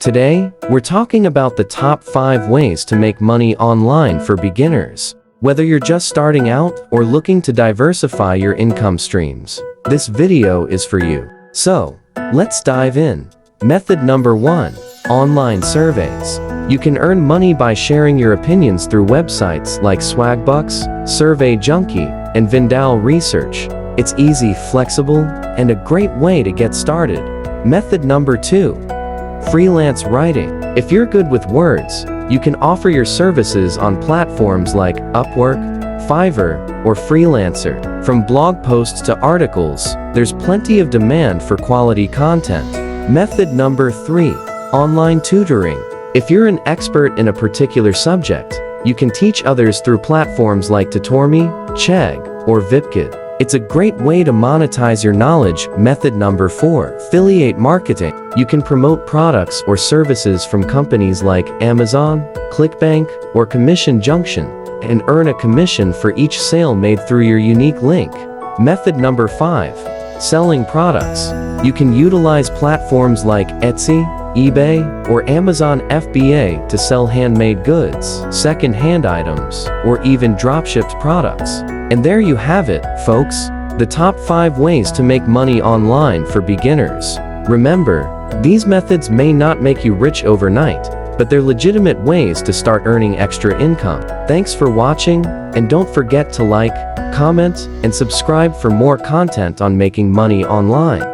Today, we're talking about the top 5 ways to make money online for beginners. Whether you're just starting out or looking to diversify your income streams, this video is for you. So, let's dive in. Method number 1. Online surveys. You can earn money by sharing your opinions through websites like Swagbucks, Survey Junkie, and Vindal Research. It's easy, flexible, and a great way to get started. Method number 2. Freelance writing. If you're good with words, you can offer your services on platforms like Upwork, Fiverr, or Freelancer. From blog posts to articles, there's plenty of demand for quality content. Method number 3. Online tutoring. If you're an expert in a particular subject, you can teach others through platforms like Tutorme, Chegg, or VipKid. It's a great way to monetize your knowledge. Method number 4. Affiliate marketing. You can promote products or services from companies like Amazon, ClickBank, or Commission Junction, and earn a commission for each sale made through your unique link. Method number 5. Selling products. You can utilize platforms like Etsy, eBay, or Amazon FBA to sell handmade goods, second-hand items, or even dropshipped products. And there you have it, folks, the top 5 ways to make money online for beginners. Remember, these methods may not make you rich overnight, but they're legitimate ways to start earning extra income. Thanks for watching, and don't forget to like, comment, and subscribe for more content on making money online.